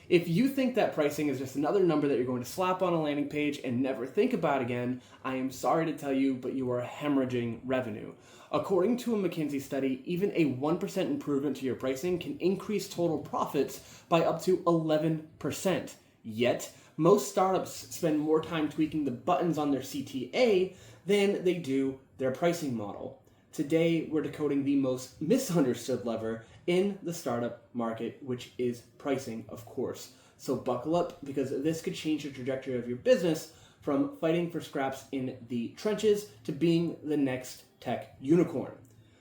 If you think that pricing is just another number that you're going to slap on a landing page and never think about again, I am sorry to tell you, but you are hemorrhaging revenue. According to a McKinsey study, even a 1% improvement to your pricing can increase total profits by up to 11%. Yet, most startups spend more time tweaking the buttons on their CTA than they do their pricing model. Today, we're decoding the most misunderstood lever in the startup market, which is pricing, of course. So buckle up, because this could change the trajectory of your business from fighting for scraps in the trenches to being the next tech unicorn.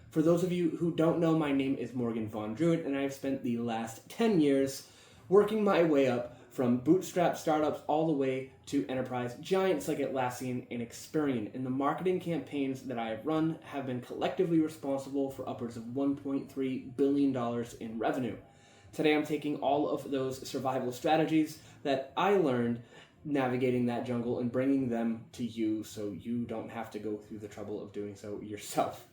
For those of you who don't know, my name is Morgan Von Druitt, and I've spent the last 10 years working my way up from bootstrapped startups all the way to enterprise giants like Atlassian and Experian. And the marketing campaigns that I have run have been collectively responsible for upwards of $1.3 billion in revenue. Today I'm taking all of those survival strategies that I learned navigating that jungle and bringing them to you so you don't have to go through the trouble of doing so yourself.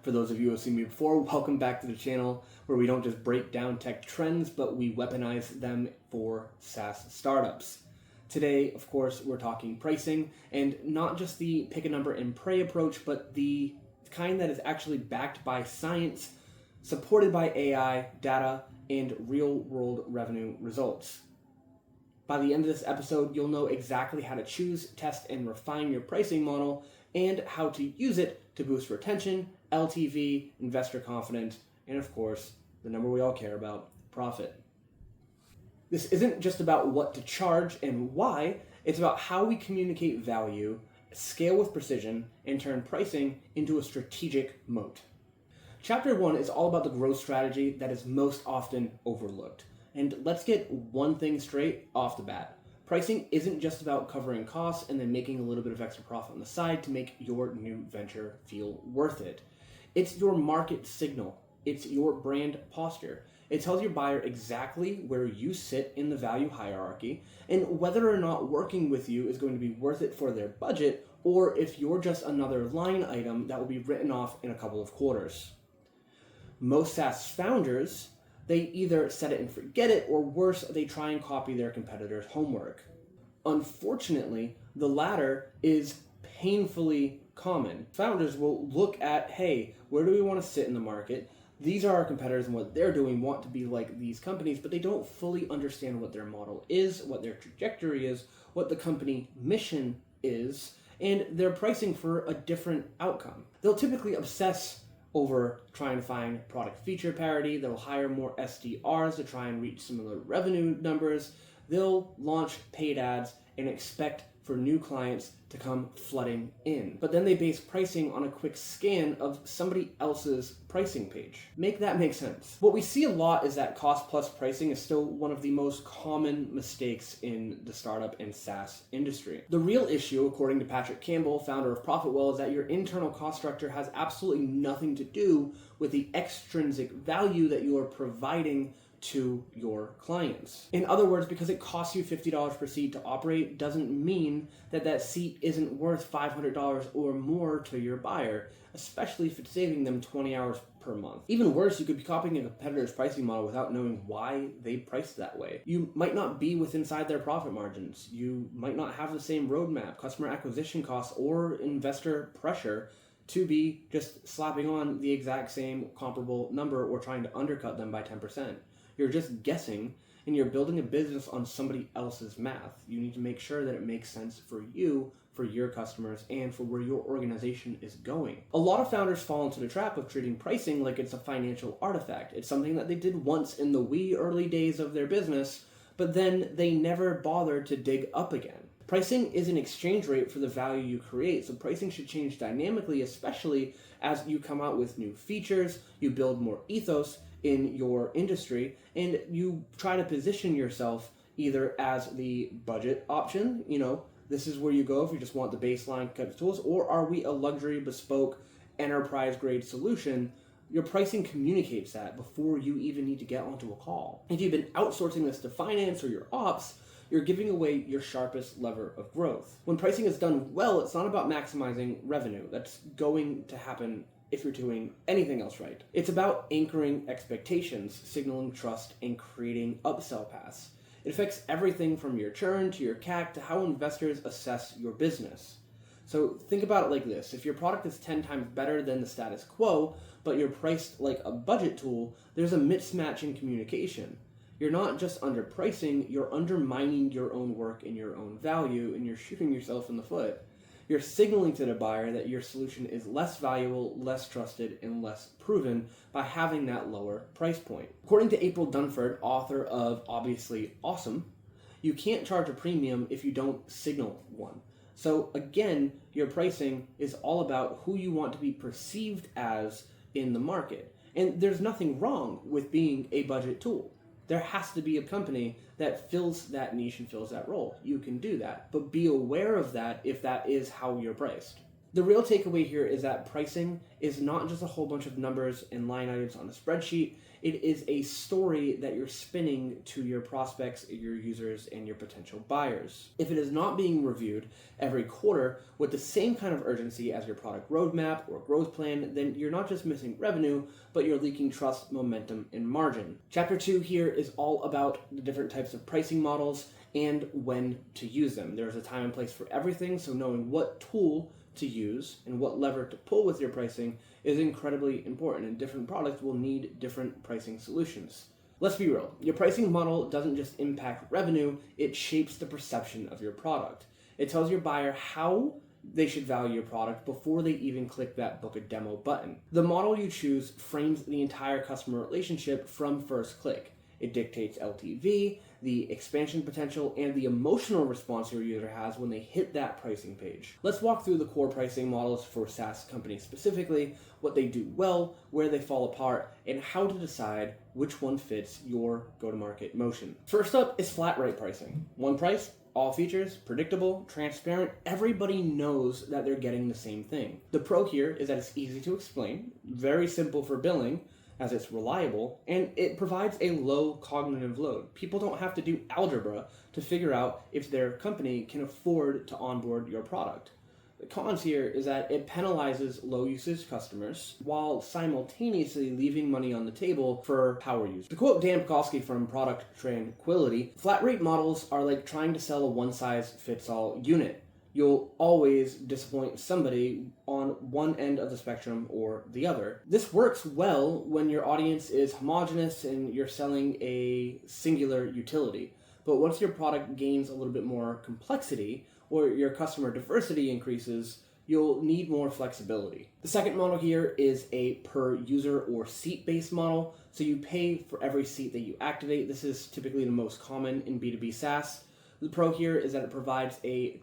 For those of you who have seen me before, welcome back to the channel, where we don't just break down tech trends, but we weaponize them for SaaS startups. Today, of course, we're talking pricing, and not just the pick a number and pray approach, but the kind that is actually backed by science, supported by AI, data, and real-world revenue results. By the end of this episode, you'll know exactly how to choose, test, and refine your pricing model, and how to use it to boost retention, LTV, investor confidence, and of course, the number we all care about, profit. This isn't just about what to charge and why, it's about how we communicate value, scale with precision, and turn pricing into a strategic moat. Chapter 1 is all about the growth strategy that is most often overlooked. And let's get one thing straight off the bat. Pricing isn't just about covering costs and then making a little bit of extra profit on the side to make your new venture feel worth it. It's your market signal. It's your brand posture. It tells your buyer exactly where you sit in the value hierarchy and whether or not working with you is going to be worth it for their budget, or if you're just another line item that will be written off in a couple of quarters. Most SaaS founders, they either set it and forget it, or worse, they try and copy their competitors' homework. Unfortunately, the latter is painfully common. Founders will look at, hey, where do we want to sit in the market? These are our competitors and what they're doing, want to be like these companies, but they don't fully understand what their model is, what their trajectory is, what the company mission is, and they're pricing for a different outcome. They'll typically obsess over trying to find product feature parity. They'll hire more SDRs to try and reach similar revenue numbers. They'll launch paid ads and expect for new clients to come flooding in. But then they base pricing on a quick scan of somebody else's pricing page. Make that make sense. What we see a lot is that cost plus pricing is still one of the most common mistakes in the startup and SaaS industry. The real issue, according to Patrick Campbell, founder of Profitwell, is that your internal cost structure has absolutely nothing to do with the extrinsic value that you are providing to your clients. In other words, because it costs you $50 per seat to operate doesn't mean that that seat isn't worth $500 or more to your buyer, especially if it's saving them 20 hours per month. Even worse, you could be copying a competitor's pricing model without knowing why they priced that way. You might not be inside their profit margins. You might not have the same roadmap, customer acquisition costs, or investor pressure to be just slapping on the exact same comparable number or trying to undercut them by 10%. You're just guessing, and you're building a business on somebody else's math. You need to make sure that it makes sense for you, for your customers, and for where your organization is going. A lot of founders fall into the trap of treating pricing like it's a financial artifact. It's something that they did once in the wee early days of their business, but then they never bothered to dig up again. Pricing is an exchange rate for the value you create, so pricing should change dynamically, especially as you come out with new features, you build more ethos in your industry, and you try to position yourself either as the budget option, this is where you go if you just want the baseline cut of tools, or are we a luxury, bespoke, enterprise-grade solution? Your pricing communicates that before you even need to get onto a call. If you've been outsourcing this to finance or your ops, you're giving away your sharpest lever of growth. When pricing is done well, it's not about maximizing revenue. That's going to happen if you're doing anything else right. It's about anchoring expectations, signaling trust, and creating upsell paths. It affects everything from your churn to your CAC to how investors assess your business. So think about it like this. If your product is 10 times better than the status quo, but you're priced like a budget tool, there's a mismatch in communication. You're not just underpricing, you're undermining your own work and your own value, and you're shooting yourself in the foot. You're signaling to the buyer that your solution is less valuable, less trusted, and less proven by having that lower price point. According to April Dunford, author of Obviously Awesome, you can't charge a premium if you don't signal one. So again, your pricing is all about who you want to be perceived as in the market. And there's nothing wrong with being a budget tool. There has to be a company that fills that niche and fills that role. You can do that, but be aware of that if that is how you're priced. The real takeaway here is that pricing is not just a whole bunch of numbers and line items on a spreadsheet. It is a story that you're spinning to your prospects, your users, and your potential buyers. If it is not being reviewed every quarter with the same kind of urgency as your product roadmap or growth plan, then you're not just missing revenue, but you're leaking trust, momentum, and margin. Chapter 2 here is all about the different types of pricing models and when to use them. There's a time and place for everything, so knowing what tool to use and what lever to pull with your pricing is incredibly important, and different products will need different pricing solutions. Let's be real, your pricing model doesn't just impact revenue, it shapes the perception of your product. It tells your buyer how they should value your product before they even click that book a demo button. The model you choose frames the entire customer relationship from first click. It dictates LTV, the expansion potential, and the emotional response your user has when they hit that pricing page. Let's walk through the core pricing models for SaaS companies specifically, what they do well, where they fall apart, and how to decide which one fits your go-to-market motion. First up is flat rate pricing. One price, all features, predictable, transparent, everybody knows that they're getting the same thing. The pro here is that it's easy to explain, very simple for billing, as it's reliable, and it provides a low cognitive load. People don't have to do algebra to figure out if their company can afford to onboard your product. The cons here is that it penalizes low usage customers while simultaneously leaving money on the table for power users. To quote Dan Pekowski from Product Tranquility, flat rate models are like trying to sell a one-size-fits-all unit. You'll always disappoint somebody on one end of the spectrum or the other. This works well when your audience is homogenous and you're selling a singular utility. But once your product gains a little bit more complexity or your customer diversity increases, you'll need more flexibility. The second model here is a per user or seat-based model. So you pay for every seat that you activate. This is typically the most common in B2B SaaS. The pro here is that it provides a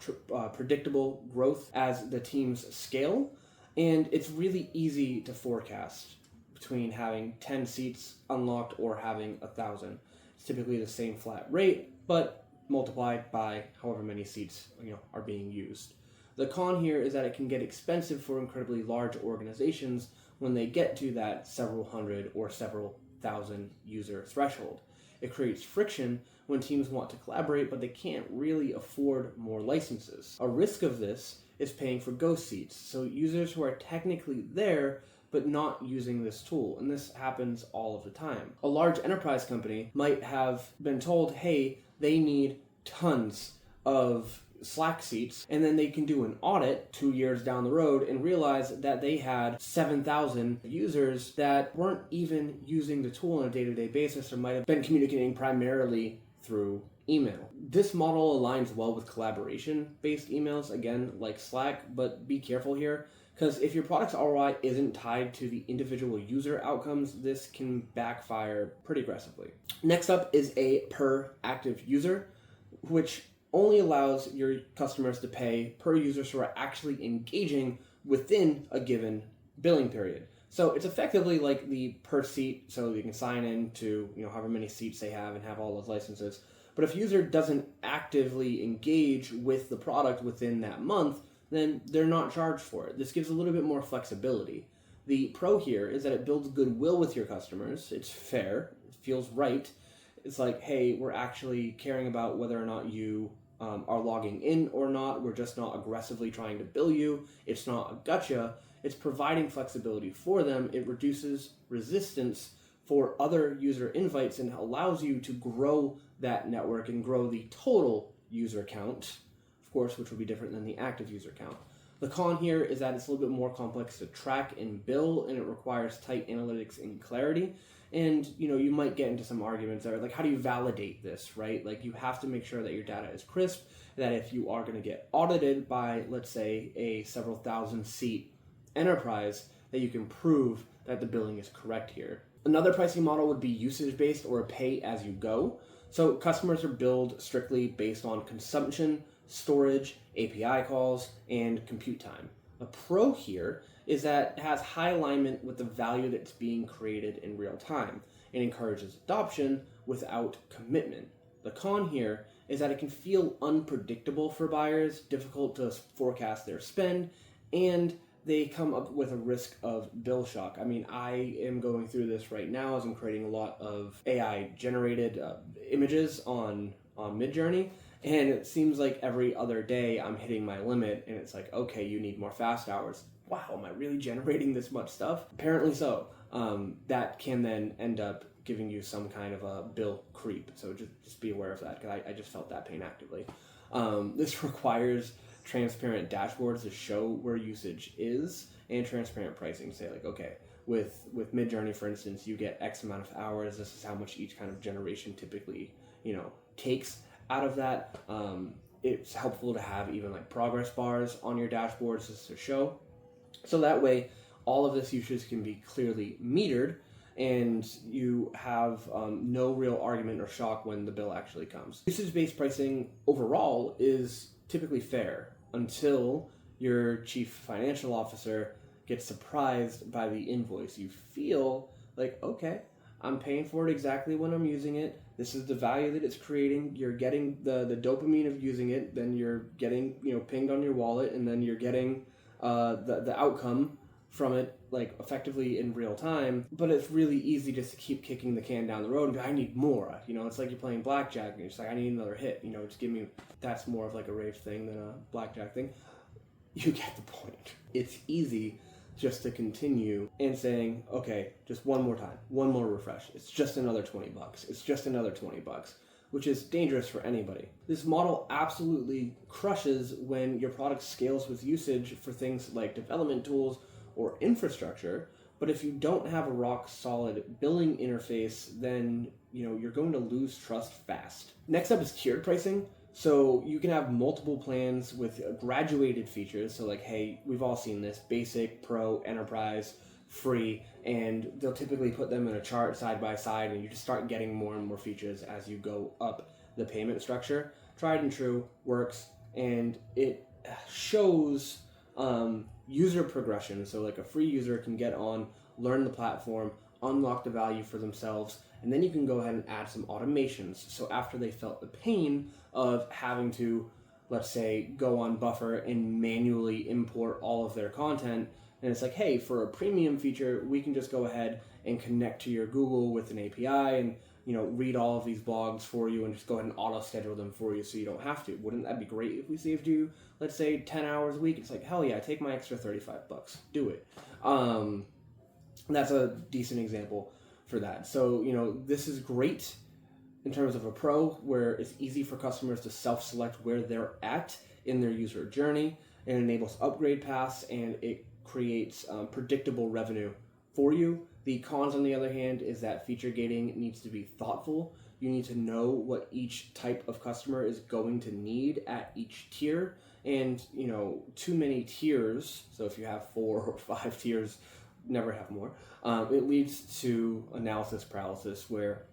predictable growth as the teams scale, and it's really easy to forecast between having 10 seats unlocked or having 1,000. It's typically the same flat rate, but multiplied by however many seats are being used. The con here is that it can get expensive for incredibly large organizations when they get to that several hundred or several thousand user threshold. It creates friction when teams want to collaborate, but they can't really afford more licenses. A risk of this is paying for ghost seats, so users who are technically there but not using this tool, and this happens all of the time. A large enterprise company might have been told, hey, they need tons of Slack seats, and then they can do an audit 2 years down the road and realize that they had 7,000 users that weren't even using the tool on a day-to-day basis or might have been communicating primarily through email. This model aligns well with collaboration-based emails, again, like Slack, but be careful here, because if your product's ROI isn't tied to the individual user outcomes, this can backfire pretty aggressively. Next up is a per active user, which only allows your customers to pay per users who are actually engaging within a given billing period. So it's effectively like the per seat, so you can sign in to however many seats they have and have all those licenses. But if a user doesn't actively engage with the product within that month, then they're not charged for it. This gives a little bit more flexibility. The pro here is that it builds goodwill with your customers. It's fair, it feels right. It's like, hey, we're actually caring about whether or not you are logging in or not. We're just not aggressively trying to bill you. It's not a gotcha. it's providing flexibility for them. It reduces resistance for other user invites and allows you to grow that network and grow the total user count, of course, which will be different than the active user count. The con here is that it's a little bit more complex to track and bill, and it requires tight analytics and clarity. And you might get into some arguments that are like, how do you validate this, right? Like, you have to make sure that your data is crisp, that if you are going to get audited by, let's say, a several thousand seat enterprise, that you can prove that the billing is correct here. Another pricing model would be usage-based or pay as you go. So customers are billed strictly based on consumption, storage, API calls, and compute time. A pro here is that it has high alignment with the value that's being created in real time and encourages adoption without commitment. The con here is that it can feel unpredictable for buyers, difficult to forecast their spend, and they come up with a risk of bill shock. I mean, I am going through this right now as I'm creating a lot of AI-generated images on Midjourney, and it seems like every other day I'm hitting my limit, and it's like, okay, you need more fast hours. Wow, am I really generating this much stuff? Apparently so. That can then end up giving you some kind of a bill creep, so just be aware of that, because I just felt that pain actively. This requires transparent dashboards to show where usage is, and transparent pricing. Say like, okay, with Midjourney, for instance, you get X amount of hours. This is how much each kind of generation typically, takes out of that. It's helpful to have even like progress bars on your dashboards just to show. So that way, all of this usage can be clearly metered, and you have no real argument or shock when the bill actually comes. Usage-based pricing overall is typically fair until your chief financial officer gets surprised by the invoice. You feel like, okay, I'm paying for it exactly when I'm using it. This is the value that it's creating. You're getting the dopamine of using it. Then you're getting pinged on your wallet, and then you're getting the outcome from it, like effectively in real time. But it's really easy just to keep kicking the can down the road and be, I need more. It's like you're playing blackjack and you're just like, I need another hit. Just give me. That's more of like a rave thing than a blackjack thing. You get the point. It's easy just to continue and saying, okay, just one more time, one more refresh. It's just another $20. It's just another $20, which is dangerous for anybody. This model absolutely crushes when your product scales with usage for things like development tools or infrastructure. But if you don't have a rock solid billing interface, then you're going to lose trust fast. Next up is tiered pricing. So you can have multiple plans with graduated features. So like, hey, we've all seen this: basic, pro, enterprise, free, and they'll typically put them in a chart side by side, and you just start getting more and more features as you go up the payment structure. Tried and true, works, and it shows user progression. So like a free user can get on, learn the platform, unlock the value for themselves, and then you can go ahead and add some automations. So after they felt the pain of having to, let's say, go on Buffer and manually import all of their content, and it's like, hey, for a premium feature, we can just go ahead and connect to your Google with an API and read all of these blogs for you and just go ahead and auto schedule them for you so you don't have to. Wouldn't that be great if we saved you, let's say, 10 hours a week? It's like, hell yeah, take my extra $35. Do it. That's a decent example for that. So, this is great in terms of a pro, where it's easy for customers to self-select where they're at in their user journey. It enables upgrade paths, and it creates predictable revenue for you. The cons, on the other hand, is that feature gating needs to be thoughtful. You need to know what each type of customer is going to need at each tier. And, too many tiers, so if you have 4 or 5 tiers, never have more, it leads to analysis paralysis, where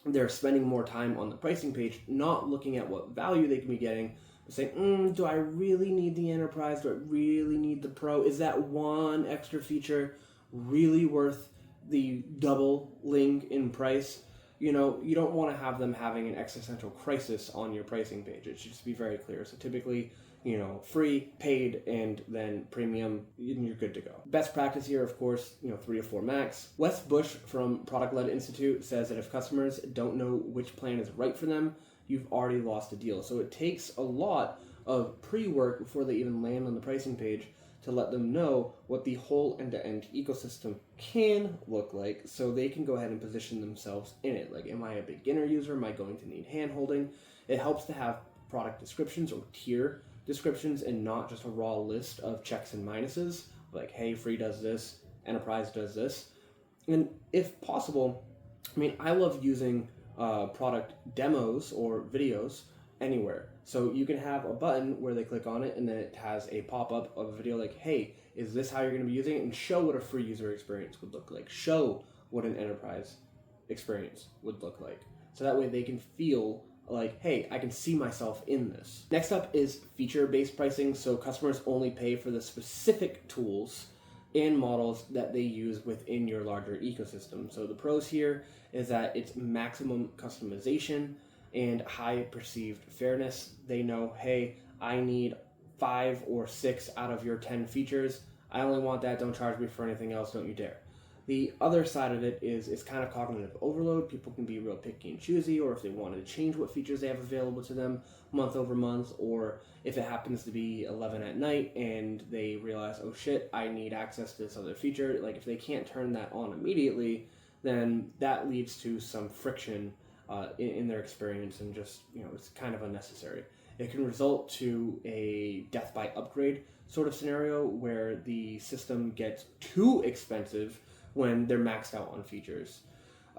they're spending more time on the pricing page, not looking at what value they can be getting, but saying, do I really need the enterprise? Do I really need the pro? Is that one extra feature really worth the doubling in price? You don't want to have them having an existential crisis on your pricing page. It should just be very clear. So typically, free, paid, and then premium, and you're good to go. Best practice here, of course, 3 or 4 max. Wes Bush from Product Led Institute says that if customers don't know which plan is right for them, you've already lost a deal. So it takes a lot of pre-work before they even land on the pricing page to let them know what the whole end-to-end ecosystem can look like, so they can go ahead and position themselves in it. Like, am I a beginner user? Am I going to need hand-holding? It helps to have product descriptions or tier descriptions and not just a raw list of checks and minuses, like, hey, free does this, enterprise does this. And if possible, I mean, I love using product demos or videos anywhere. So you can have a button where they click on it and then it has a pop-up of a video like, hey, is this how you're going to be using it? And show what a free user experience would look like. Show what an enterprise experience would look like. So that way they can feel like, hey, I can see myself in this. Next up is feature-based pricing. So customers only pay for the specific tools and models that they use within your larger ecosystem. So the pros here is that it's maximum customization and high perceived fairness. They know, hey, I need 5 or 6 out of your 10 features. I only want that. Don't charge me for anything else. Don't you dare. The other side of it is it's kind of cognitive overload. People can be real picky and choosy, or if they wanted to change what features they have available to them month over month, or if it happens to be 11 at night and they realize, oh shit, I need access to this other feature. Like, if they can't turn that on immediately, then that leads to some friction in their experience, and just, it's kind of unnecessary. It can result to a death by upgrade sort of scenario where the system gets too expensive when they're maxed out on features.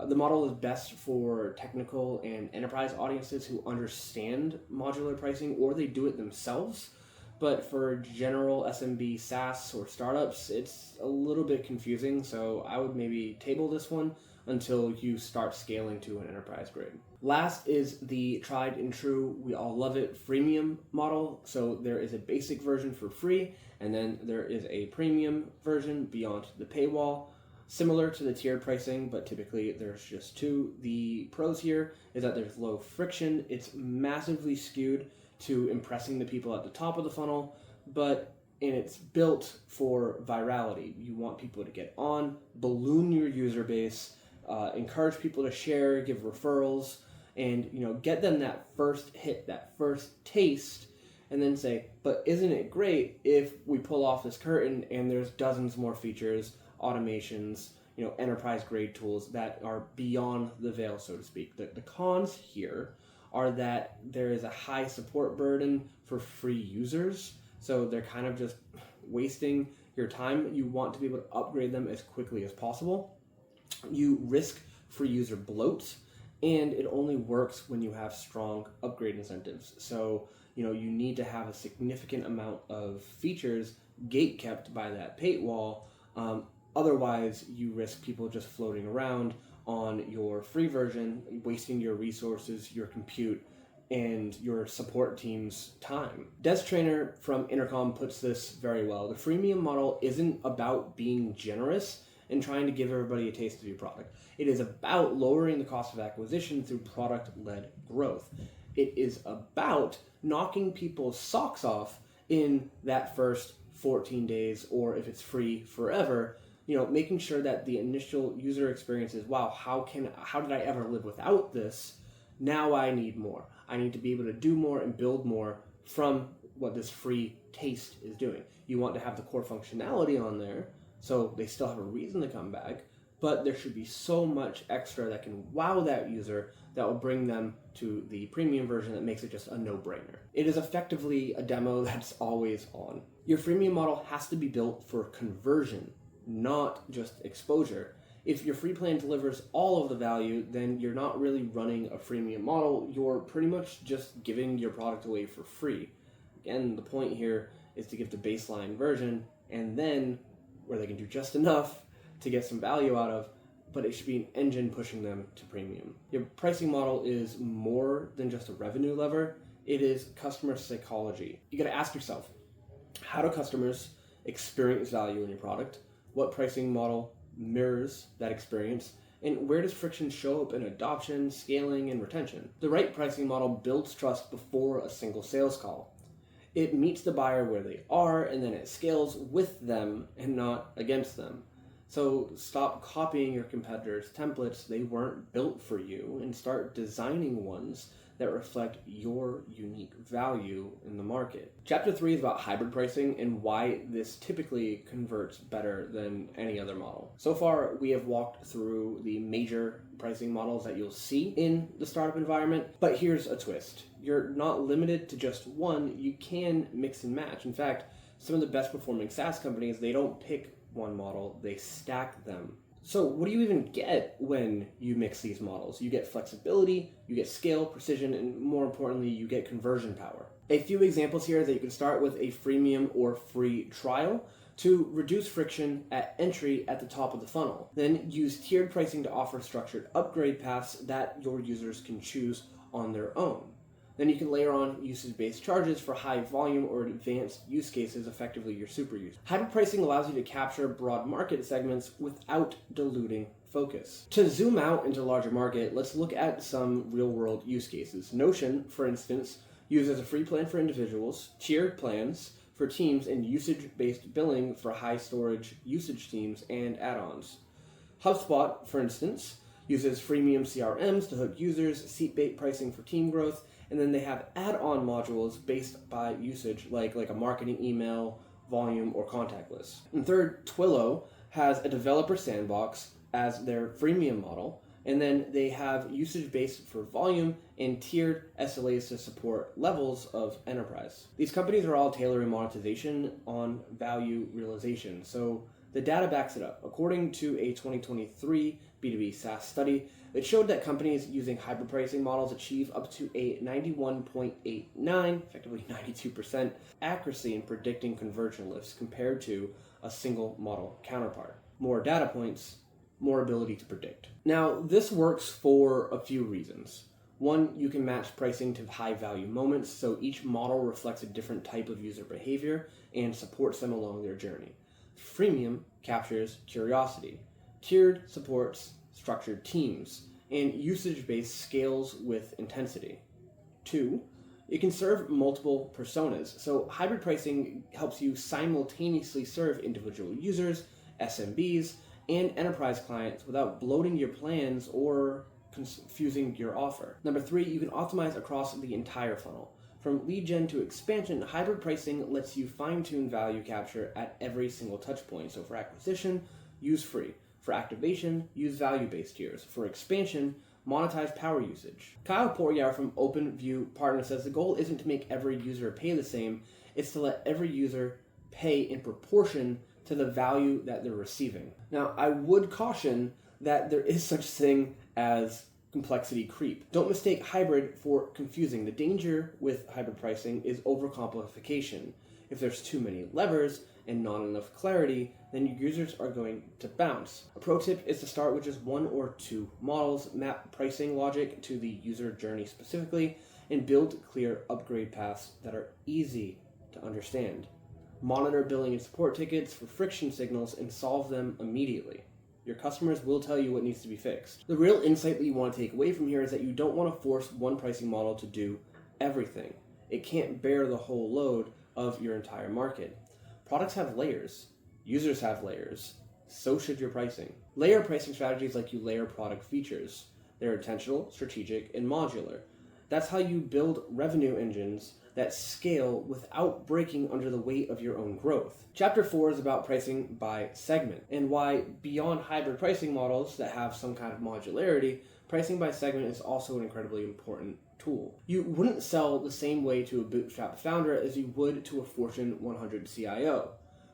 The model is best for technical and enterprise audiences who understand modular pricing, or they do it themselves. But for general SMB SaaS or startups, it's a little bit confusing, so I would maybe table this one until you start scaling to an enterprise grade. Last is the tried and true, we all love it, freemium model. So there is a basic version for free, and then there is a premium version beyond the paywall. Similar to the tiered pricing, but typically there's just 2. The pros here is that there's low friction. It's massively skewed to impressing the people at the top of the funnel, and it's built for virality. You want people to get on, balloon your user base, encourage people to share, give referrals, and get them that first hit, that first taste, and then say, but isn't it great if we pull off this curtain and there's dozens more features, automations, enterprise grade tools that are beyond the veil, so to speak. The cons here are that there is a high support burden for free users, so they're kind of just wasting your time. You want to be able to upgrade them as quickly as possible. You risk free user bloat, and it only works when you have strong upgrade incentives. So you need to have a significant amount of features gate kept by that paywall. Otherwise, you risk people just floating around on your free version, wasting your resources, your compute, and your support team's time. Des Traynor from Intercom puts this very well. The freemium model isn't about being generous and trying to give everybody a taste of your product. It is about lowering the cost of acquisition through product-led growth. It is about knocking people's socks off in that first 14 days, or if it's free forever, making sure that the initial user experience is, wow, how did I ever live without this? Now I need more. I need to be able to do more and build more from what this free taste is doing. You want to have the core functionality on there, so they still have a reason to come back, but there should be so much extra that can wow that user that will bring them to the premium version that makes it just a no-brainer. It is effectively a demo that's always on. Your freemium model has to be built for conversion, not just exposure. If your free plan delivers all of the value, then you're not really running a freemium model. You're pretty much just giving your product away for free. Again, the point here is to give the baseline version, and then where they can do just enough to get some value out of, but it should be an engine pushing them to premium. Your pricing model is more than just a revenue lever. It is customer psychology. You gotta ask yourself, how do customers experience value in your product? What pricing model mirrors that experience? And where does friction show up in adoption, scaling, and retention? The right pricing model builds trust before a single sales call. It meets the buyer where they are, and then it scales with them and not against them. So stop copying your competitors' templates. They weren't built for you, and start designing ones that reflect your unique value in the market. Chapter 3 is about hybrid pricing and why this typically converts better than any other model. So far, we have walked through the major pricing models that you'll see in the startup environment, but here's a twist. You're not limited to just one, you can mix and match. In fact, some of the best performing SaaS companies, they don't pick one model, they stack them. So what do you even get when you mix these models? You get flexibility, you get scale, precision, and more importantly, you get conversion power. A few examples here that you can start with a freemium or free trial to reduce friction at entry at the top of the funnel. Then use tiered pricing to offer structured upgrade paths that your users can choose on their own. Then you can layer on usage-based charges for high volume or advanced use cases, effectively your super use. Hybrid pricing allows you to capture broad market segments without diluting focus. To zoom out into a larger market, let's look at some real-world use cases. Notion, for instance, uses a free plan for individuals, tiered plans for teams, and usage-based billing for high storage usage teams and add-ons. HubSpot, for instance, uses freemium CRMs to hook users, seat-based pricing for team growth, and then they have add-on modules based by usage, like a marketing email, volume, or contact list. And third, Twilio has a developer sandbox as their freemium model, and then they have usage-based for volume and tiered SLAs to support levels of enterprise. These companies are all tailoring monetization on value realization, so the data backs it up. According to a 2023 B2B SaaS study, it showed that companies using hybrid pricing models achieve up to a 91.89, effectively 92% accuracy in predicting conversion lifts compared to a single model counterpart. More data points, more ability to predict. Now, this works for a few reasons. One, you can match pricing to high value moments, so each model reflects a different type of user behavior and supports them along their journey. Freemium captures curiosity. Tiered supports structured teams, and usage-based scales with intensity. 2, it can serve multiple personas. So hybrid pricing helps you simultaneously serve individual users, SMBs, and enterprise clients without bloating your plans or confusing your offer. Number 3, you can optimize across the entire funnel. From lead gen to expansion, hybrid pricing lets you fine-tune value capture at every single touch point. So for acquisition, use free. For activation, use value-based tiers. For expansion, monetize power usage. Kyle Poryar from OpenView Partner says the goal isn't to make every user pay the same, it's to let every user pay in proportion to the value that they're receiving. Now, I would caution that there is such thing as complexity creep. Don't mistake hybrid for confusing. The danger with hybrid pricing is overcomplication. If there's too many levers and not enough clarity, then your users are going to bounce. A pro tip is to start with just 1 or 2 models, map pricing logic to the user journey specifically, and build clear upgrade paths that are easy to understand. Monitor billing and support tickets for friction signals and solve them immediately. Your customers will tell you what needs to be fixed. The real insight that you want to take away from here is that you don't want to force one pricing model to do everything. It can't bear the whole load of your entire market. Products have layers. Users have layers. So should your pricing. Layer pricing strategies like you layer product features. They're intentional, strategic, and modular. That's how you build revenue engines that scale without breaking under the weight of your own growth. Chapter 4 is about pricing by segment and why beyond hybrid pricing models that have some kind of modularity, pricing by segment is also an incredibly important tool. You wouldn't sell the same way to a bootstrapped founder as you would to a Fortune 100 CIO.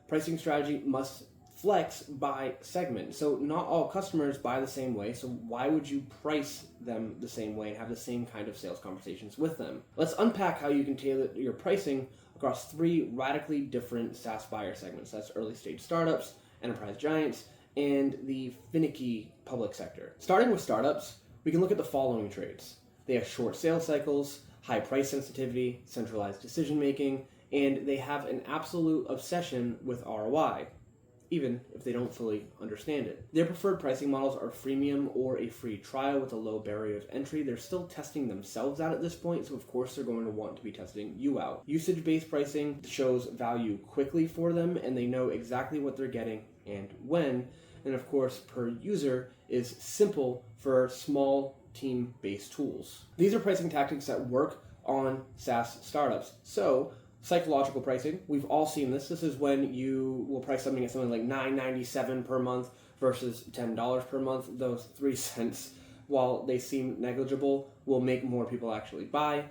Pricing strategy must flex by segment. So not all customers buy the same way, so why would you price them the same way and have the same kind of sales conversations with them? Let's unpack how you can tailor your pricing across 3 radically different SaaS buyer segments. That's early stage startups, enterprise giants, and the finicky public sector. Starting with startups, we can look at the following traits. They have short sales cycles, high price sensitivity, centralized decision making, and they have an absolute obsession with ROI, even if they don't fully understand it. Their preferred pricing models are freemium or a free trial with a low barrier of entry. They're still testing themselves out at this point, so of course they're going to want to be testing you out. Usage-based pricing shows value quickly for them, and they know exactly what they're getting and when. And of course, per user is simple for small team-based tools. These are pricing tactics that work on SaaS startups. So psychological pricing, we've all seen this. This is when you will price something at something like $9.97 per month versus $10 per month. Those 3 cents, while they seem negligible, will make more people actually buy.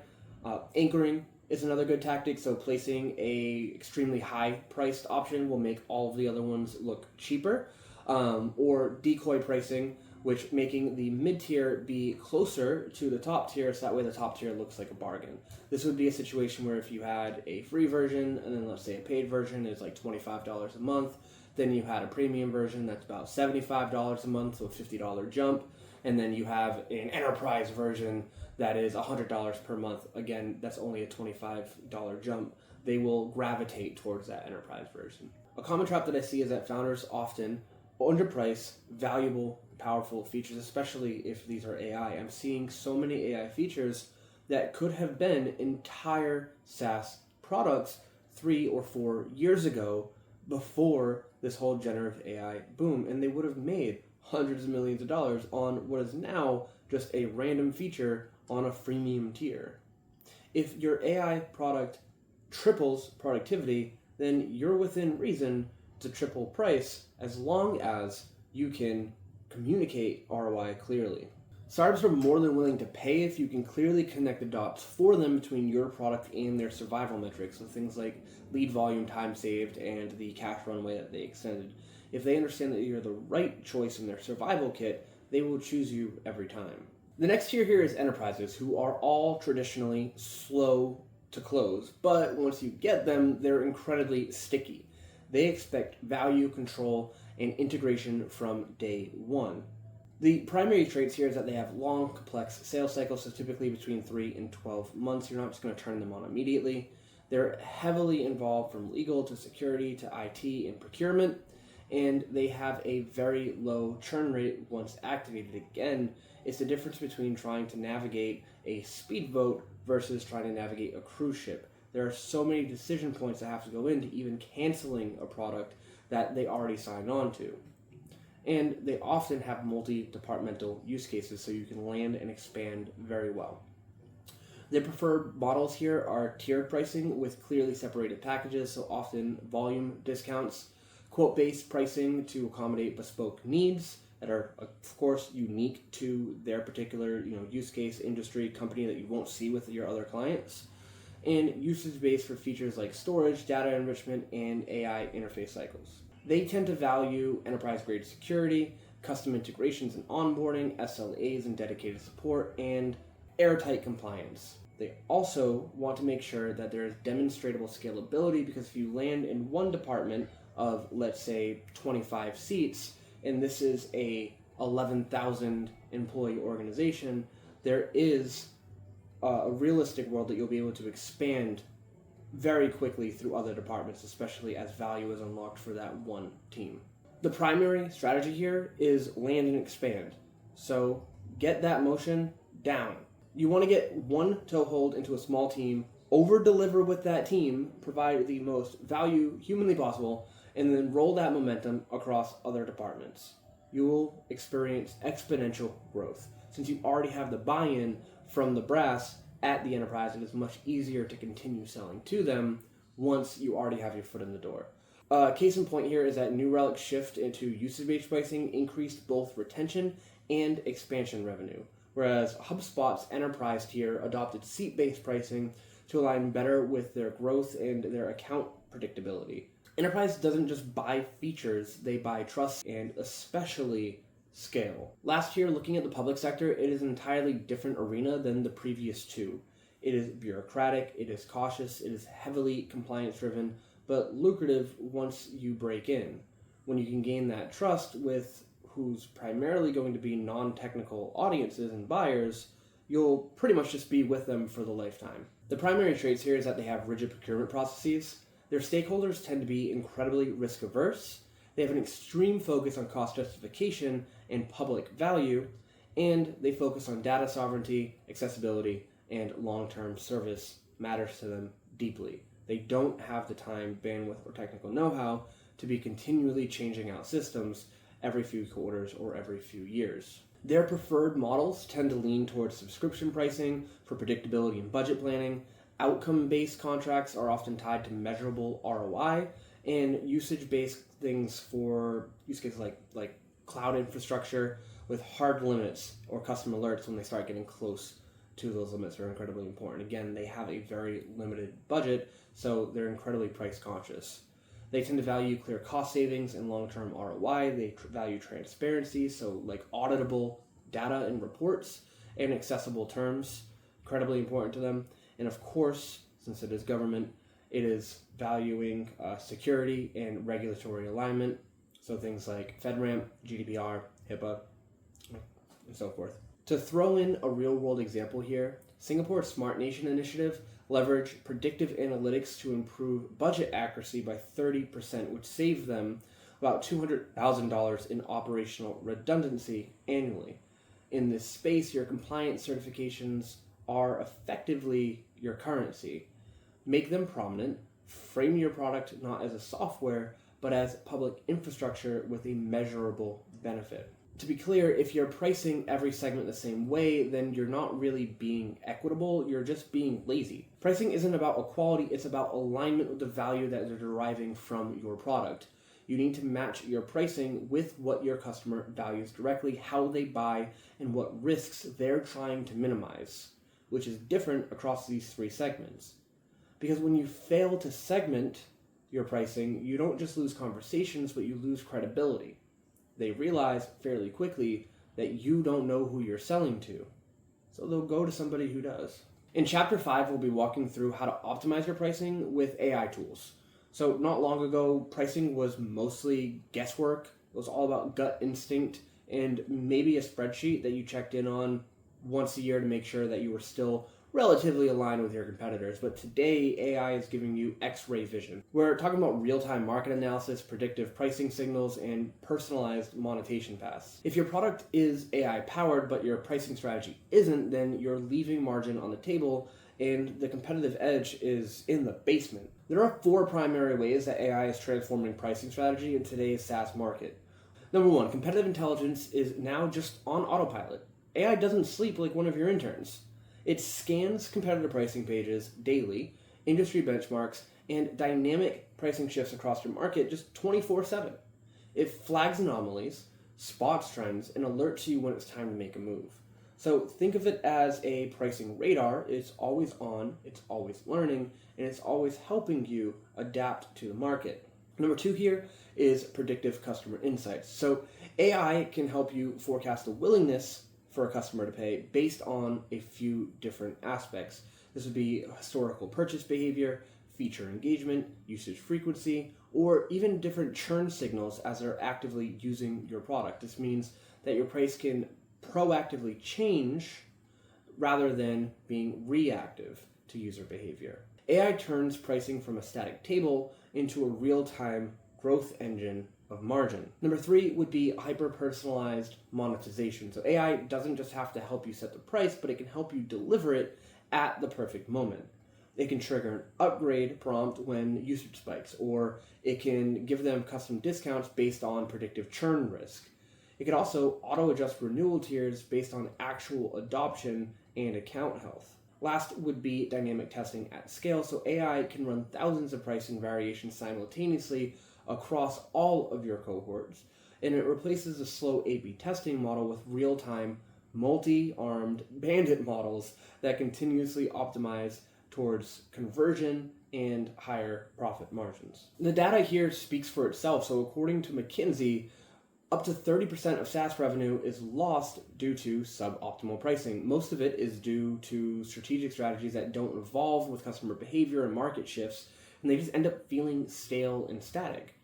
Anchoring is another good tactic. So placing a extremely high priced option will make all of the other ones look cheaper. Or decoy pricing, which making the mid-tier be closer to the top tier, so that way the top tier looks like a bargain. This would be a situation where if you had a free version, and then let's say a paid version is like $25 a month, then you had a premium version that's about $75 a month, so a $50 jump, and then you have an enterprise version that is $100 per month. Again, that's only a $25 jump. They will gravitate towards that enterprise version. A common trap that I see is that founders often underprice valuable, powerful features, especially if these are AI. I'm seeing so many AI features that could have been entire SaaS products 3 or 4 years ago before this whole generative AI boom, and they would have made hundreds of millions of dollars on what is now just a random feature on a freemium tier. If your AI product triples productivity, then you're within reason to triple price as long as you can communicate ROI clearly. Startups are more than willing to pay if you can clearly connect the dots for them between your product and their survival metrics, so things like lead volume, time saved, and the cash runway that they extended. If they understand that you're the right choice in their survival kit, they will choose you every time. The next tier here is enterprises, who are all traditionally slow to close, but once you get them, they're incredibly sticky. They expect value, control, and integration from day one. The primary traits here is that they have long, complex sales cycles, so typically between 3 and 12 months. You're not just going to turn them on immediately. They're heavily involved from legal to security to IT and procurement, and they have a very low churn rate once activated. Again, it's the difference between trying to navigate a speedboat versus trying to navigate a cruise ship. There are so many decision points that have to go into even canceling a product that they already signed on to. And they often have multi-departmental use cases, so you can land and expand very well. The preferred models here are tiered pricing with clearly separated packages, so often volume discounts, quote-based pricing to accommodate bespoke needs that are, of course, unique to their particular use case, industry, company that you won't see with your other clients, and usage-based for features like storage, data enrichment, and AI interface cycles. They tend to value enterprise-grade security, custom integrations and onboarding, SLAs and dedicated support, and airtight compliance. They also want to make sure that there is demonstrable scalability, because if you land in one department of, let's say, 25 seats, and this is a 11,000 employee organization, there is a realistic world that you'll be able to expand very quickly through other departments, especially as value is unlocked for that one team. The primary strategy here is land and expand. So get that motion down. You want to get one toehold into a small team, over-deliver with that team, provide the most value humanly possible, and then roll that momentum across other departments. You will experience exponential growth. Since you already have the buy-in from the brass at the enterprise, it is much easier to continue selling to them once you already have your foot in the door. Case in point here is that New Relic's shift into usage-based pricing increased both retention and expansion revenue, whereas HubSpot's enterprise tier adopted seat-based pricing to align better with their growth and their account predictability. Enterprise doesn't just buy features, they buy trust and especially scale. Last year, looking at the public sector, it is an entirely different arena than the previous two. It is bureaucratic, it is cautious, it is heavily compliance-driven, but lucrative once you break in. When you can gain that trust with who's primarily going to be non-technical audiences and buyers, you'll pretty much just be with them for the lifetime. The primary traits here is that they have rigid procurement processes. Their stakeholders tend to be incredibly risk-averse. They have an extreme focus on cost justification and public value, and they focus on data sovereignty, accessibility, and long-term service matters to them deeply. They don't have the time, bandwidth, or technical know-how to be continually changing out systems every few quarters or every few years. Their preferred models tend to lean towards subscription pricing for predictability and budget planning. Outcome-based contracts are often tied to measurable ROI, and usage-based things for use cases like cloud infrastructure with hard limits or custom alerts when they start getting close to those limits are incredibly important. Again, they have a very limited budget, so they're incredibly price conscious. They tend to value clear cost savings and long-term ROI. They value transparency, so like auditable data and reports and accessible terms, incredibly important to them. And of course, since it is government, it is valuing security and regulatory alignment, so things like FedRAMP, GDPR, HIPAA, and so forth. To throw in a real-world example here, Singapore's Smart Nation initiative leveraged predictive analytics to improve budget accuracy by 30%, which saved them about $200,000 in operational redundancy annually. In this space, your compliance certifications are effectively your currency. Make them prominent, frame your product not as a software, but as public infrastructure with a measurable benefit. To be clear, if you're pricing every segment the same way, then you're not really being equitable, you're just being lazy. Pricing isn't about equality, it's about alignment with the value that they're deriving from your product. You need to match your pricing with what your customer values directly, how they buy, and what risks they're trying to minimize, which is different across these three segments. Because when you fail to segment your pricing, you don't just lose conversations, but you lose credibility. They realize fairly quickly that you don't know who you're selling to, so they'll go to somebody who does. In Chapter 5, we'll be walking through how to optimize your pricing with AI tools. So not long ago, pricing was mostly guesswork. It was all about gut instinct and maybe a spreadsheet that you checked in on once a year to make sure that you were still relatively aligned with your competitors. But today, AI is giving you X-ray vision. We're talking about real-time market analysis, predictive pricing signals, and personalized monetization paths. If your product is AI-powered, but your pricing strategy isn't, then you're leaving margin on the table, and the competitive edge is in the basement. There are 4 primary ways that AI is transforming pricing strategy in today's SaaS market. Number 1, competitive intelligence is now just on autopilot. AI doesn't sleep like one of your interns. It scans competitor pricing pages daily, industry benchmarks, and dynamic pricing shifts across your market just 24/7. It flags anomalies, spots trends, and alerts you when it's time to make a move. So think of it as a pricing radar. It's always on, it's always learning, and it's always helping you adapt to the market. Number 2 here is predictive customer insights. So AI can help you forecast the willingness for a customer to pay based on a few different aspects. This would be historical purchase behavior, feature engagement, usage frequency, or even different churn signals as they're actively using your product. This means that your price can proactively change rather than being reactive to user behavior. AI turns pricing from a static table into a real-time growth engine of margin. Number 3 would be hyper-personalized monetization. So AI doesn't just have to help you set the price, but it can help you deliver it at the perfect moment. It can trigger an upgrade prompt when usage spikes, or it can give them custom discounts based on predictive churn risk. It can also auto-adjust renewal tiers based on actual adoption and account health. Last would be dynamic testing at scale. So AI can run thousands of pricing variations simultaneously across all of your cohorts, and it replaces the slow A/B testing model with real-time, multi-armed bandit models that continuously optimize towards conversion and higher profit margins. The data here speaks for itself. So according to McKinsey, up to 30% of SaaS revenue is lost due to suboptimal pricing. Most of it is due to strategic strategies that don't evolve with customer behavior and market shifts, and they just end up feeling stale and static.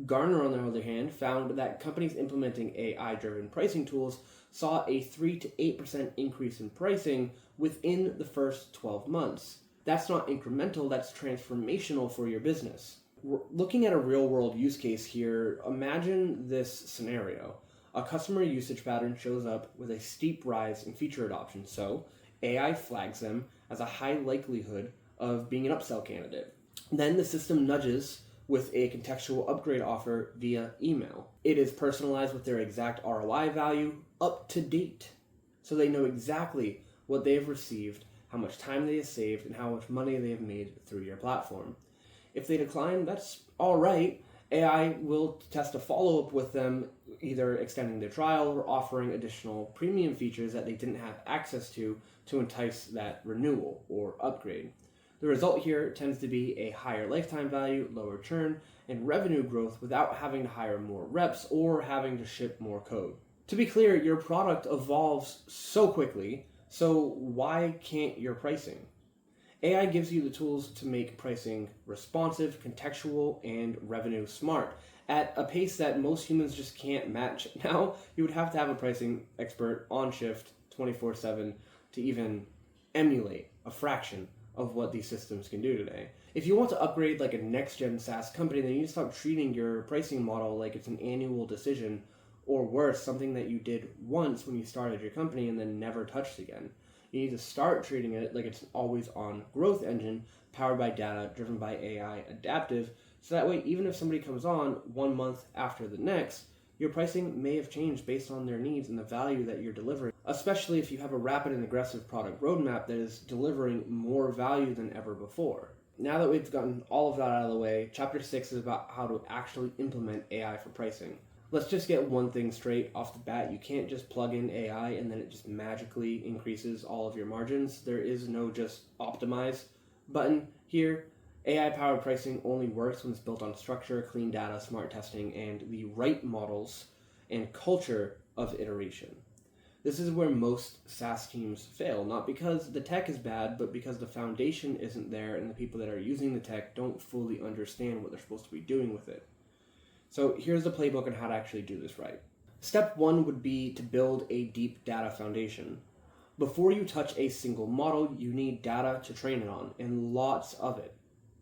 Gartner, on the other hand, found that companies implementing AI-driven pricing tools saw a 3 to 8% increase in pricing within the first 12 months. That's not incremental, that's transformational for your business. We're looking at a real-world use case here. Imagine this scenario. A customer usage pattern shows up with a steep rise in feature adoption, so AI flags them as a high likelihood of being an upsell candidate. Then the system nudges with a contextual upgrade offer via email. It is personalized with their exact ROI value, up to date. So they know exactly what they have received, how much time they have saved, and how much money they have made through your platform. If they decline, that's all right. AI will test a follow-up with them, either extending their trial or offering additional premium features that they didn't have access to entice that renewal or upgrade. The result here tends to be a higher lifetime value, lower churn, and revenue growth without having to hire more reps or having to ship more code. To be clear, your product evolves so quickly, so why can't your pricing? AI gives you the tools to make pricing responsive, contextual, and revenue smart at a pace that most humans just can't match. Now, you would have to have a pricing expert on shift 24/7 to even emulate a fraction of what these systems can do today. If you want to upgrade like a next-gen SaaS company, then you need to stop treating your pricing model like it's an annual decision, or worse, something that you did once when you started your company and then never touched again. You need to start treating it like it's an always-on growth engine powered by data, driven by AI, adaptive, so that way even if somebody comes on 1 month after the next, your pricing may have changed based on their needs and the value that you're delivering, especially if you have a rapid and aggressive product roadmap that is delivering more value than ever before. Now that we've gotten all of that out of the way, Chapter 6 is about how to actually implement AI for pricing. Let's just get one thing straight off the bat. You can't just plug in AI and then it just magically increases all of your margins. There is no just optimize button here. AI-powered pricing only works when it's built on structure, clean data, smart testing, and the right models and culture of iteration. This is where most SaaS teams fail, not because the tech is bad, but because the foundation isn't there and the people that are using the tech don't fully understand what they're supposed to be doing with it. So here's the playbook on how to actually do this right. Step 1 would be to build a deep data foundation. Before you touch a single model, you need data to train it on, and lots of it.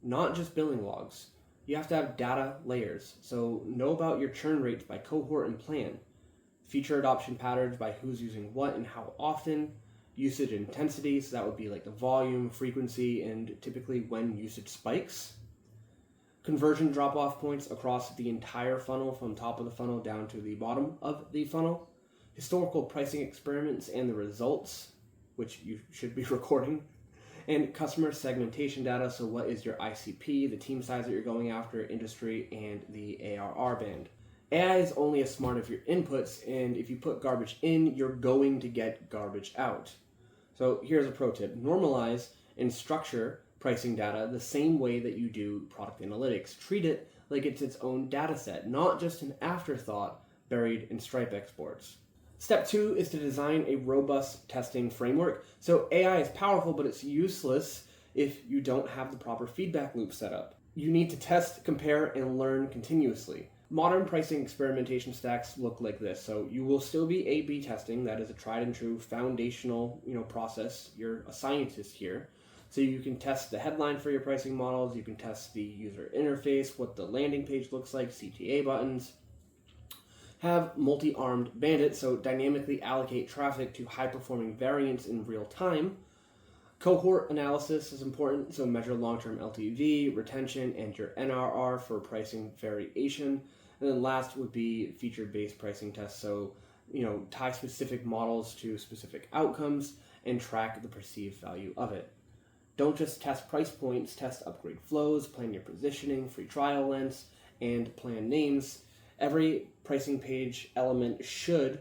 Not just billing logs. You have to have data layers, so know about your churn rates by cohort and plan, feature adoption patterns by who's using what and how often, usage intensity, so that would be like the volume, frequency, and typically when usage spikes, conversion drop-off points across the entire funnel from top of the funnel down to the bottom of the funnel, historical pricing experiments and the results, which you should be recording, and customer segmentation data, so what is your ICP, the team size that you're going after, industry, and the ARR band. AI is only as smart as your inputs, and if you put garbage in, you're going to get garbage out. So here's a pro tip. Normalize and structure pricing data the same way that you do product analytics. Treat it like it's its own data set, not just an afterthought buried in Stripe exports. Step 2 is to design a robust testing framework. So AI is powerful, but it's useless if you don't have the proper feedback loop set up. You need to test, compare, and learn continuously. Modern pricing experimentation stacks look like this. So you will still be A/B testing. That is a tried and true foundational process. You're a scientist here. So you can test the headline for your pricing models. You can test the user interface, what the landing page looks like, CTA buttons. Have multi-armed bandits, so dynamically allocate traffic to high-performing variants in real time. Cohort analysis is important, so measure long-term LTV, retention, and your NRR for pricing variation. And then last would be feature-based pricing tests, so tie specific models to specific outcomes and track the perceived value of it. Don't just test price points, test upgrade flows, plan your positioning, free trial lengths, and plan names. Every pricing page element should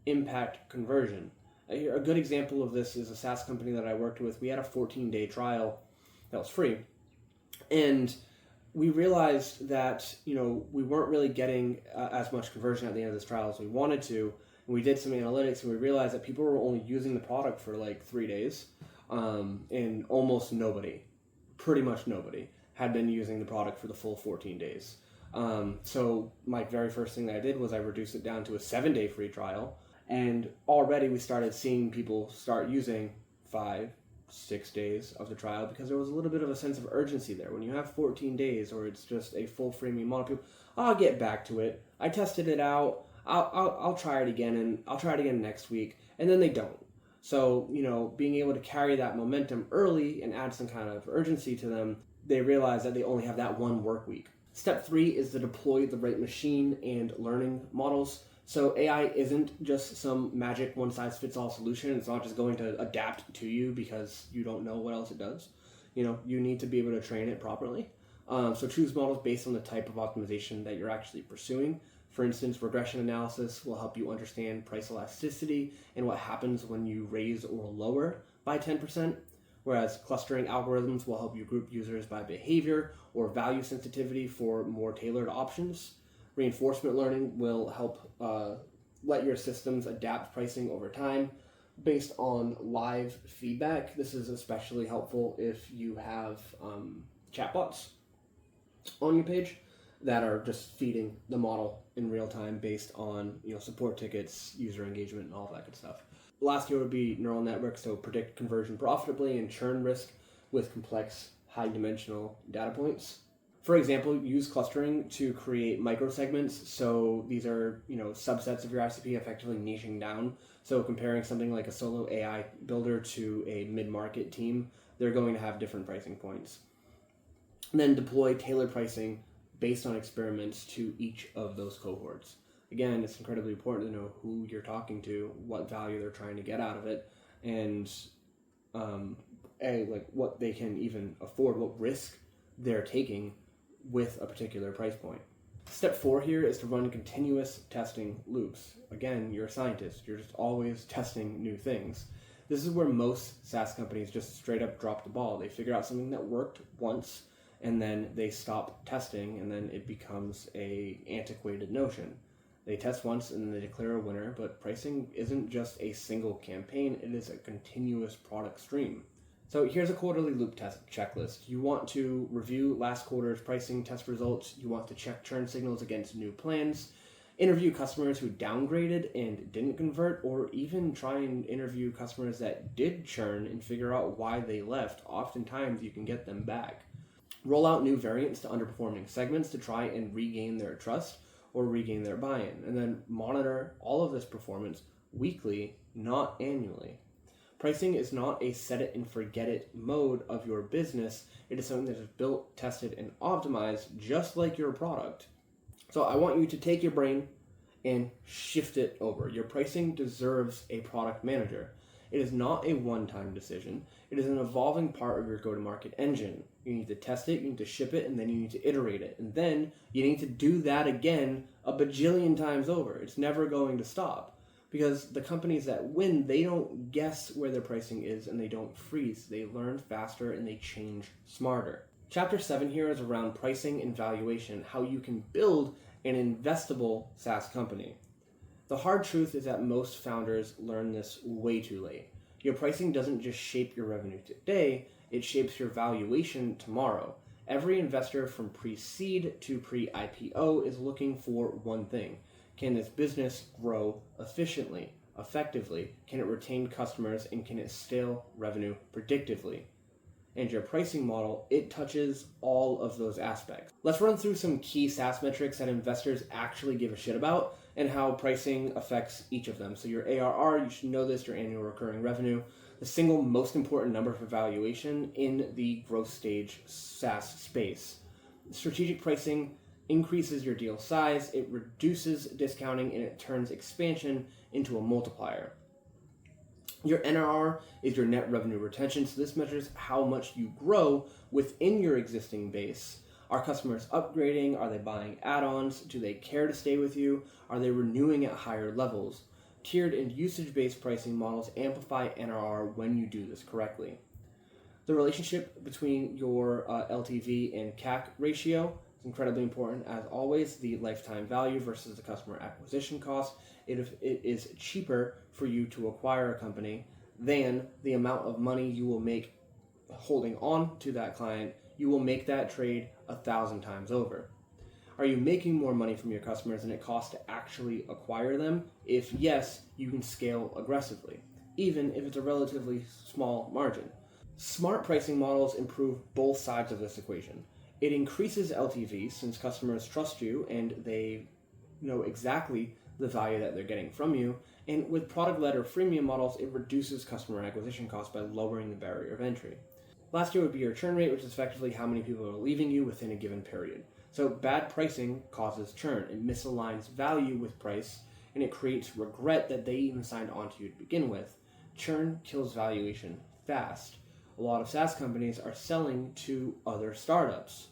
impact conversion. A good example of this is a SaaS company that I worked with. We had a 14-day trial that was free. And we realized that, we weren't really getting as much conversion at the end of this trial as we wanted to. And we did some analytics and we realized that people were only using the product for like 3 days. And almost nobody, pretty much nobody, had been using the product for the full 14 days. So my very first thing that I did was I reduced it down to a 7-day free trial, and already we started seeing people start using 5-6 days of the trial because there was a little bit of a sense of urgency there. When you have 14 days or it's just a full freemium model, people, I'll get back to it. I tested it out. I'll try it again, and I'll try it again next week, and then they don't. So, being able to carry that momentum early and add some kind of urgency to them, they realize that they only have that one work week. Step 3 is to deploy the right machine and learning models. So AI isn't just some magic one-size-fits-all solution. It's not just going to adapt to you because you don't know what else it does. You need to be able to train it properly. So choose models based on the type of optimization that you're actually pursuing. For instance, regression analysis will help you understand price elasticity and what happens when you raise or lower by 10%, whereas clustering algorithms will help you group users by behavior or value sensitivity for more tailored options. Reinforcement learning will help let your systems adapt pricing over time based on live feedback. This is especially helpful if you have chatbots on your page that are just feeding the model in real time based on support tickets, user engagement, and all that good stuff. Last year would be neural networks, so predict conversion profitably and churn risk with complex, high-dimensional data points. For example, use clustering to create microsegments. So these are subsets of your ICP effectively niching down. So comparing something like a solo AI builder to a mid-market team, they're going to have different pricing points. And then deploy tailored pricing based on experiments to each of those cohorts. Again, it's incredibly important to know who you're talking to, what value they're trying to get out of it, and what they can even afford, what risk they're taking with a particular price point. Step 4 here is to run continuous testing loops. Again, you're a scientist. You're just always testing new things. This is where most SaaS companies just straight up drop the ball. They figure out something that worked once, and then they stop testing, and then it becomes a antiquated notion. They test once, and then they declare a winner, but pricing isn't just a single campaign. It is a continuous product stream. So here's a quarterly loop test checklist. You want to review last quarter's pricing test results. You want to check churn signals against new plans, interview customers who downgraded and didn't convert, or even try and interview customers that did churn and figure out why they left. Oftentimes you can get them back. Roll out new variants to underperforming segments to try and regain their trust or regain their buy-in, and then monitor all of this performance weekly, not annually. Pricing is not a set it and forget it mode of your business. It is something that is built, tested, and optimized just like your product. So I want you to take your brain and shift it over. Your pricing deserves a product manager. It is not a one-time decision. It is an evolving part of your go-to-market engine. You need to test it, you need to ship it, and then you need to iterate it. And then you need to do that again a bajillion times over. It's never going to stop. Because the companies that win, they don't guess where their pricing is and they don't freeze. They learn faster and they change smarter. Chapter 7 here is around pricing and valuation, how you can build an investable SaaS company. The hard truth is that most founders learn this way too late. Your pricing doesn't just shape your revenue today, it shapes your valuation tomorrow. Every investor from pre-seed to pre-IPO is looking for one thing. Can this business grow efficiently, effectively? Can it retain customers, and can it scale revenue predictively? And your pricing model, it touches all of those aspects. Let's run through some key SaaS metrics that investors actually give a shit about and how pricing affects each of them. So your ARR, you should know this, your annual recurring revenue, the single most important number for valuation in the growth stage SaaS space. Strategic pricing increases your deal size, it reduces discounting, and it turns expansion into a multiplier. Your NRR is your net revenue retention, so this measures how much you grow within your existing base. Are customers upgrading? Are they buying add-ons? Do they care to stay with you? Are they renewing at higher levels? Tiered and usage-based pricing models amplify NRR when you do this correctly. The relationship between your LTV and CAC ratio is incredibly important. As always, the lifetime value versus the customer acquisition cost. It is cheaper for you to acquire a company than the amount of money you will make holding on to that client. You will make that trade 1,000 times over. Are you making more money from your customers than it costs to actually acquire them? If yes, you can scale aggressively, even if it's a relatively small margin. Smart pricing models improve both sides of this equation. It increases LTV since customers trust you and they know exactly the value that they're getting from you. And with product-led or freemium models, it reduces customer acquisition costs by lowering the barrier of entry. Last year would be your churn rate, which is effectively how many people are leaving you within a given period. So bad pricing causes churn. It misaligns value with price, and and it creates regret that they even signed on to you to begin with. Churn kills valuation fast. A lot of SaaS companies are selling to other startups.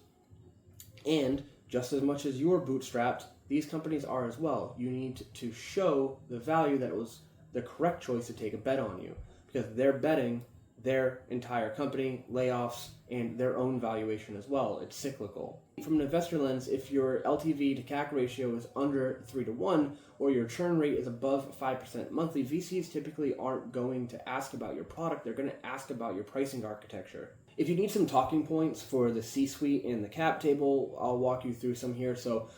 And just as much as you're bootstrapped, these companies are as well. You need to show the value that it was the correct choice to take a bet on you, because they're betting their entire company, layoffs, and their own valuation as well. It's cyclical. From an investor lens, if your LTV to CAC ratio is under 3-to-1 or your churn rate is above 5% monthly, VCs typically aren't going to ask about your product. They're going to ask about your pricing architecture. If you need some talking points for the C-suite and the cap table, I'll walk you through some here. So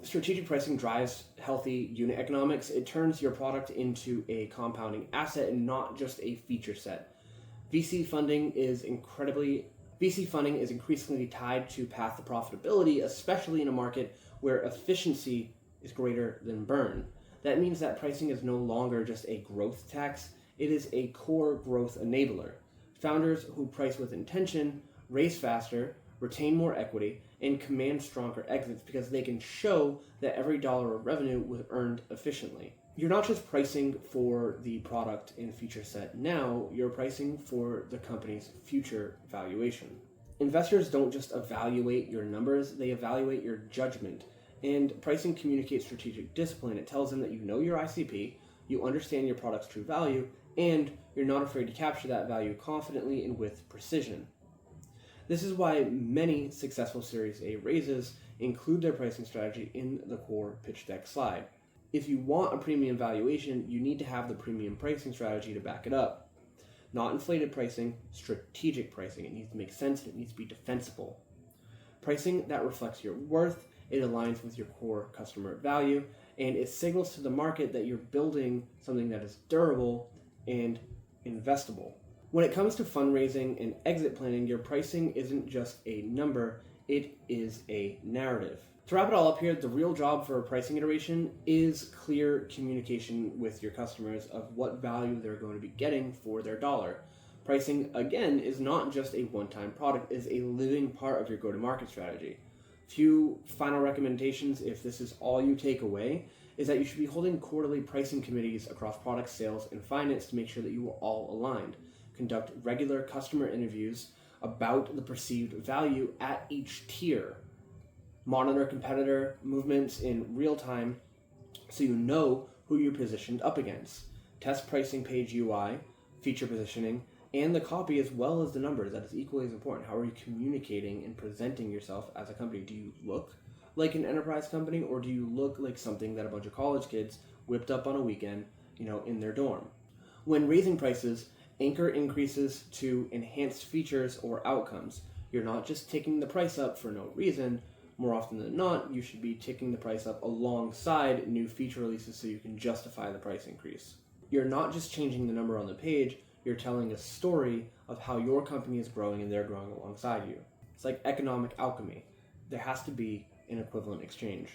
strategic pricing drives healthy unit economics. It turns your product into a compounding asset and not just a feature set. VC funding is increasingly tied to path to profitability, especially in a market where efficiency is greater than burn. That means that pricing is no longer just a growth tax, it is a core growth enabler. Founders who price with intention raise faster, retain more equity, and command stronger exits because they can show that every dollar of revenue was earned efficiently. You're not just pricing for the product and feature set now, you're pricing for the company's future valuation. Investors don't just evaluate your numbers, they evaluate your judgment. And pricing communicates strategic discipline. It tells them that you know your ICP, you understand your product's true value, and you're not afraid to capture that value confidently and with precision. This is why many successful Series A raises include their pricing strategy in the core pitch deck slide. If you want a premium valuation, you need to have the premium pricing strategy to back it up. Not inflated pricing, strategic pricing. It needs to make sense and it needs to be defensible. Pricing that reflects your worth, it aligns with your core customer value, and it signals to the market that you're building something that is durable and investable. When it comes to fundraising and exit planning, your pricing isn't just a number, it is a narrative. To wrap it all up here, the real job for a pricing iteration is clear communication with your customers of what value they're going to be getting for their dollar. Pricing, again, is not just a one-time product, it is a living part of your go-to-market strategy. Few final recommendations, if this is all you take away, is that you should be holding quarterly pricing committees across product sales and finance to make sure that you are all aligned. Conduct regular customer interviews about the perceived value at each tier. Monitor competitor movements in real time so you know who you're positioned up against. Test pricing page UI, feature positioning, and the copy as well as the numbers. That is equally as important. How are you communicating and presenting yourself as a company? Do you look like an enterprise company, or do you look like something that a bunch of college kids whipped up on a weekend, in their dorm? When raising prices, anchor increases to enhanced features or outcomes. You're not just ticking the price up for no reason. More often than not, you should be ticking the price up alongside new feature releases so you can justify the price increase. You're not just changing the number on the page, you're telling a story of how your company is growing and they're growing alongside you. It's like economic alchemy. There has to be an equivalent exchange.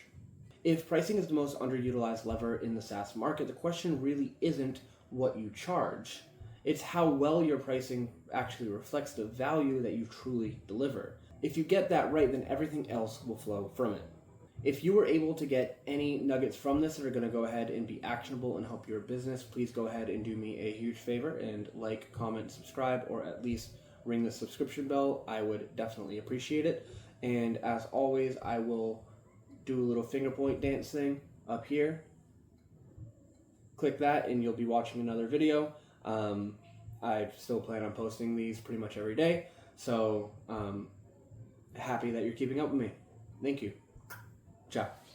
If pricing is the most underutilized lever in the SaaS market, the question really isn't what you charge. It's how well your pricing actually reflects the value that you truly deliver. If you get that right, then everything else will flow from it. If you were able to get any nuggets from this that are going to go ahead and be actionable and help your business, please go ahead and do me a huge favor and like, comment, subscribe, or at least ring the subscription bell. I would definitely appreciate it. And as always, I will do a little finger point dance thing up here. Click that and you'll be watching another video. I still plan on posting these pretty much every day. So happy that you're keeping up with me. Thank you. Ciao.